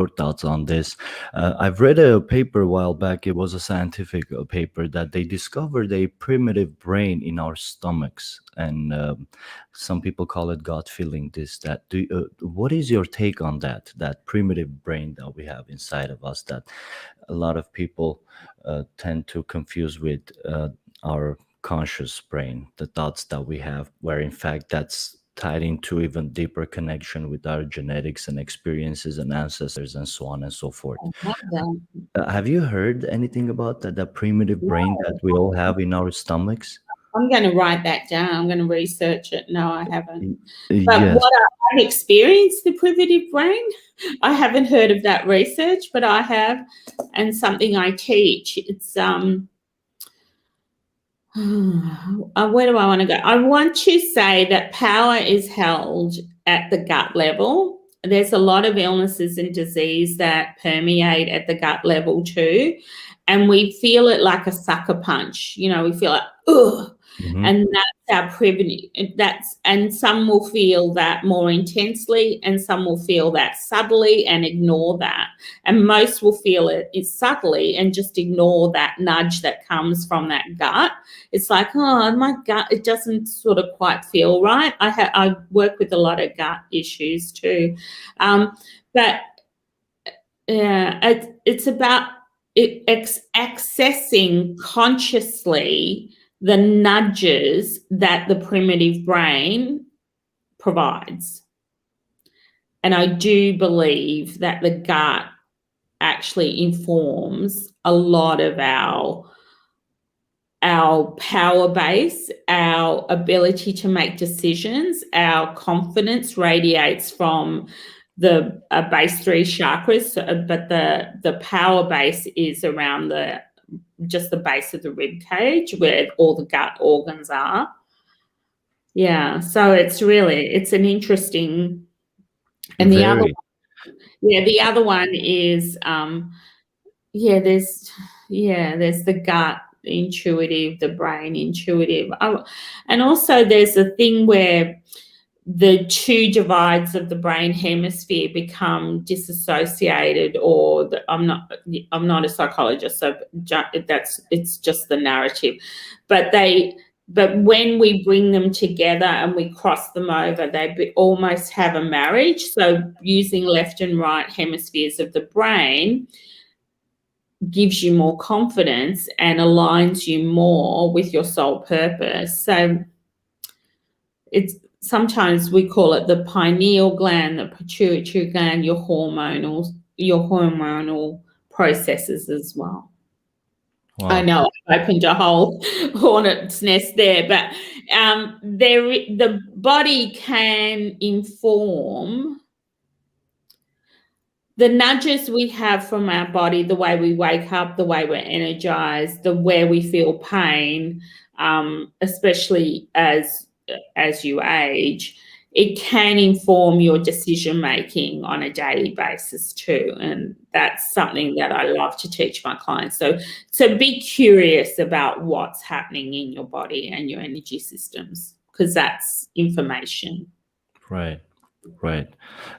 Speaker 1: thoughts on this. I've read a paper a while back. It was a scientific paper that they discovered a primitive brain in our stomachs, and some people call it God feeling. What is your take on that? That primitive brain that we have inside of us that a lot of people tend to confuse with our conscious brain, the thoughts that we have, where in fact that's tied into even deeper connection with our genetics and experiences and ancestors and so on and so forth. Have you heard anything about that primitive brain that we all have in our stomachs?
Speaker 2: I'm going to write that down. I'm going to research it. No, I haven't. But
Speaker 1: Yes.
Speaker 2: what I've experienced, the primitive brain, I haven't heard of that research, but I have, and something I teach. It's where do I want to go? I want to say that power is held at the gut level. There's a lot of illnesses and disease that permeate at the gut level too. And we feel it like a sucker punch. We feel like, ugh.
Speaker 1: Mhm.
Speaker 2: And that's our privilege. And some will feel that more intensely, and some will feel that subtly and ignore that. And most will feel it subtly and just ignore that nudge that comes from that gut. It's like, oh, my gut, it doesn't sort of quite feel right. I work with a lot of gut issues too. But it's about accessing consciously the nudges that the primitive brain provides. And I do believe that the gut actually informs a lot of our power base, our ability to make decisions, our confidence radiates from the base 3 chakras, but the power base is around just the base of the rib cage where all the gut organs are. Yeah, so it's an interesting. And the other one is there's the gut intuitive, the brain intuitive. And also there's a thing where the two divides of the brain hemisphere become disassociated, or I'm not a psychologist, so it's just the narrative. But when we bring them together and we cross them over, they almost have a marriage. So using left and right hemispheres of the brain gives you more confidence and aligns you more with your soul purpose. So sometimes we call it the pineal gland, the pituitary gland, your hormonal processes as well. Wow. I know I opened a whole hornet's nest there, but the body can inform the nudges we have from our body, the way we wake up, the way we're energized, where we feel pain, especially as you age. It can inform your decision making on a daily basis too, and that's something that I love to teach my clients. So be curious about what's happening in your body and your energy systems, because that's information.
Speaker 1: Right.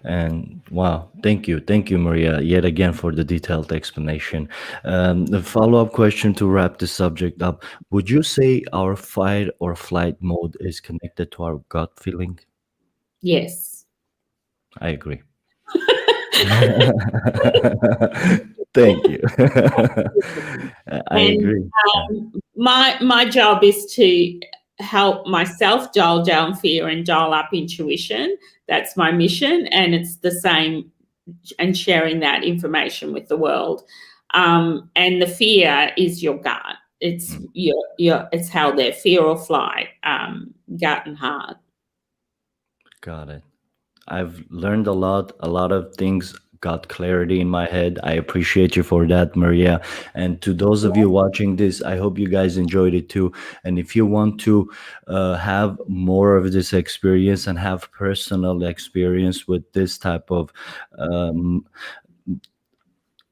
Speaker 1: And wow, thank you, Maria, yet again for the detailed explanation. The follow-up question to wrap the subject up: would you say our fight or flight mode is connected to our gut feeling?
Speaker 2: Yes,
Speaker 1: I agree. Thank you. I agree.
Speaker 2: My job is to help myself dial down fear and dial up intuition. That's my mission, and it's the same, and sharing that information with the world. And the fear is your gut. It's it's how they're fear or flight, gut and heart.
Speaker 1: Got it. I've learned a lot of things, got clarity in my head. I appreciate you for that, Maria. And to those of you watching this, I hope you guys enjoyed it too. And if you want to have more of this experience and have personal experience with this type of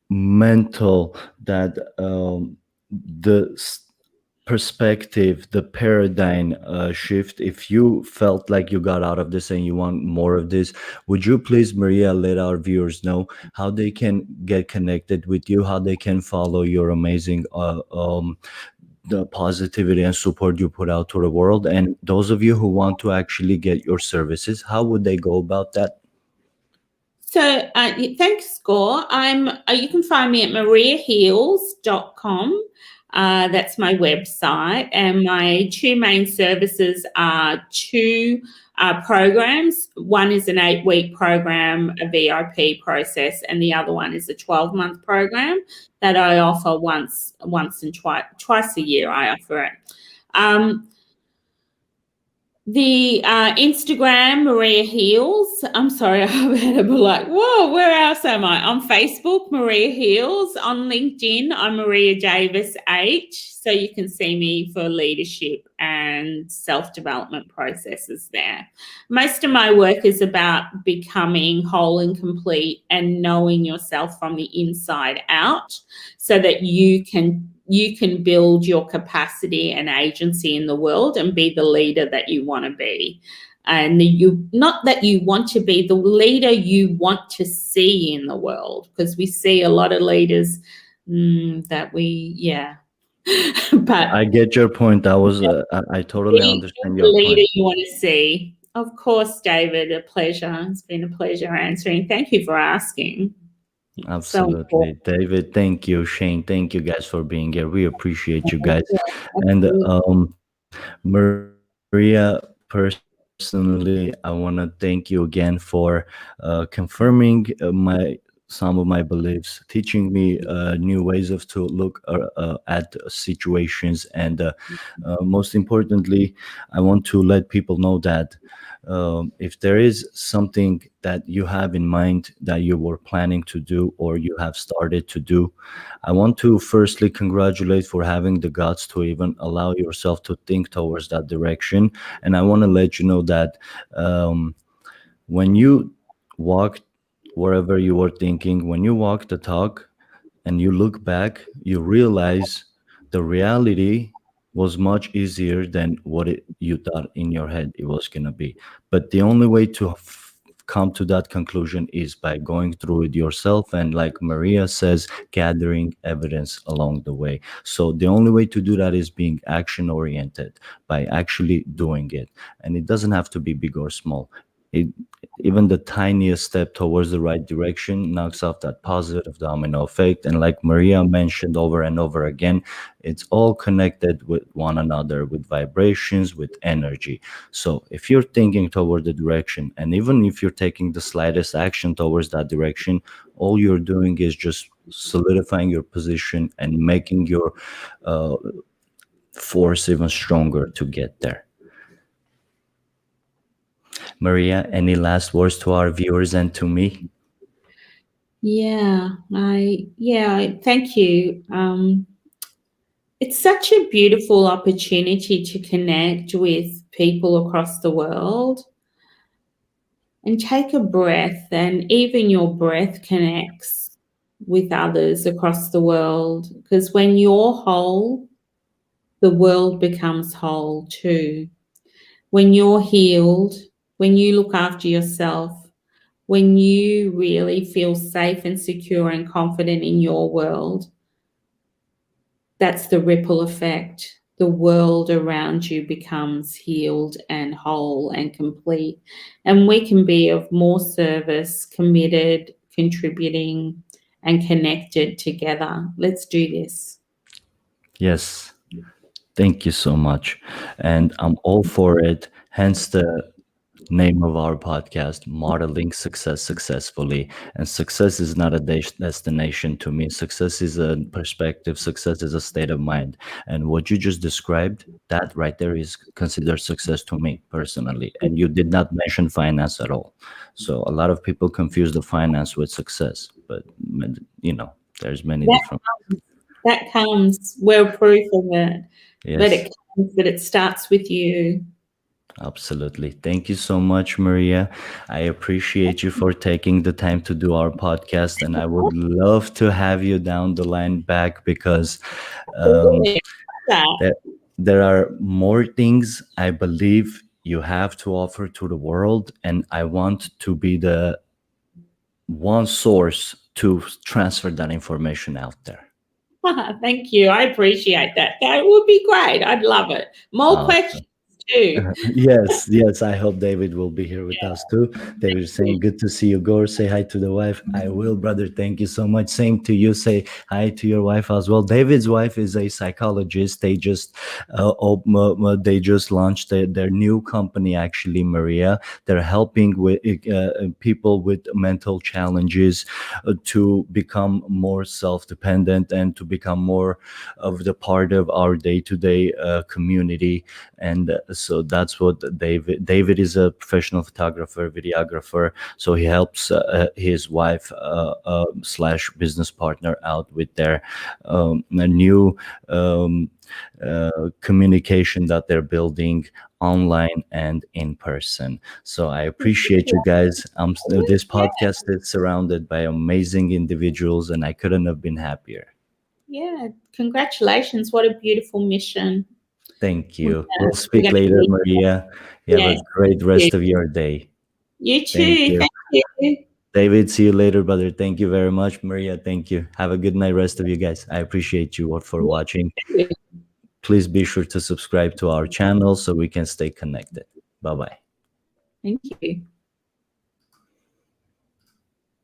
Speaker 1: mental, that the perspective, the paradigm shift, if you felt like you got out of this and you want more of this, would you please, Maria, let our viewers know how they can get connected with you, how they can follow your amazing the positivity and support you put out to the world, and those of you who want to actually get your services, how would they go about that?
Speaker 2: So thanks, Gore. You can find me at mariaheals.com. That's my website, and my two main services are two programs. One is an 8-week program, a VIP process, and the other one is a 12-month program that I offer once and twice a year. I offer it. The Instagram, Maria Heals. I'm sorry, I'm like, whoa, where else am I? On Facebook, Maria Heals. On LinkedIn, I'm Maria Davis H. So you can see me for leadership and self-development processes there. Most of my work is about becoming whole and complete and knowing yourself from the inside out, so that you can build your capacity and agency in the world and be the leader that you want to be. And not that you want to be, the leader you want to see in the world, because we see a lot of leaders but
Speaker 1: I get your point. I totally understand your
Speaker 2: leader
Speaker 1: point.
Speaker 2: you want to see. Of course, David, a pleasure. It's been a pleasure answering. Thank you for asking.
Speaker 1: Absolutely. David, thank you. Shane, thank you guys for being here. We appreciate you guys. And Maria, personally, personally, I want to thank you again for confirming my some of my beliefs, teaching me new ways of to look at situations, and most importantly, I want to let people know that if there is something that you have in mind that you were planning to do or you have started to do, I want to firstly congratulate for having the guts to even allow yourself to think towards that direction. And I want to let you know that um, when you walk wherever you were thinking, when you walk the talk and you look back, you realize the reality was much easier than what you thought in your head it was going to be. But the only way to come to that conclusion is by going through it yourself, and like Maria says, gathering evidence along the way. So the only way to do that is being action oriented, by actually doing it. And it doesn't have to be big or small. It, even the tiniest step towards the right direction knocks off that positive domino effect. And like Maria mentioned over and over again, it's all connected with one another, with vibrations, with energy. So if you're thinking toward the direction, and even if you're taking the slightest action towards that direction, all you're doing is just solidifying your position and making your uh, force even stronger to get there. Maria, any last words to our viewers and to me?
Speaker 2: Thank you. It's such a beautiful opportunity to connect with people across the world and take a breath, and even your breath connects with others across the world, because when you're whole, the world becomes whole too. When you're healed, when you look after yourself, when you really feel safe and secure and confident in your world, that's the ripple effect. The world around you becomes healed and whole and complete. And we can be of more service, committed, contributing, and connected together. Let's do this.
Speaker 1: Yes. Thank you so much. And I'm all for it. Hence the name of our podcast, Modeling Success Successfully. And success is not a destination to me. Success is a perspective, success is a state of mind. And what you just described, that right there is considered success to me personally. And you did not mention finance at all. So a lot of people confuse the finance with success, but there's many
Speaker 2: That,
Speaker 1: different.
Speaker 2: that comes, we're proof of it. But
Speaker 1: Yes.
Speaker 2: it starts with you.
Speaker 1: Absolutely. Thank you so much, Maria. I appreciate you for taking the time to do our podcast, and I would love to have you down the line back because um, there, there are more things I believe you have to offer to the world, and I want to be the one source to transfer that information out there.
Speaker 2: Thank you. I appreciate that. That would be great. I'd love it. More
Speaker 1: Awesome.
Speaker 2: questions too.
Speaker 1: Yes. I hope David will be here with us too. David is saying, "Good to see you, Gore. Say hi to the wife." I will, brother. Thank you so much. Same to you. Say hi to your wife as well. David's wife is a psychologist. They just launched their new company. Actually, Maria, they're helping with people with mental challenges to become more self-dependent and to become more of the part of our day-to-day community. And so that's what David is a professional photographer, videographer. So he helps his wife slash business partner out with their a new communication that they're building online and in person. So I appreciate you guys. This podcast is surrounded by amazing individuals, and I couldn't have been happier.
Speaker 2: Yeah, congratulations. What a beautiful mission.
Speaker 1: Thank you. We'll speak later, Maria. You have a great rest of your day.
Speaker 2: You
Speaker 1: Thank
Speaker 2: too.
Speaker 1: you.
Speaker 2: Thank you.
Speaker 1: David, see you later, brother. Thank you very much. Maria, thank you. Have a good night, rest of you guys. I appreciate you for watching. Please be sure to subscribe to our channel so we can stay connected. Bye-bye.
Speaker 2: Thank you.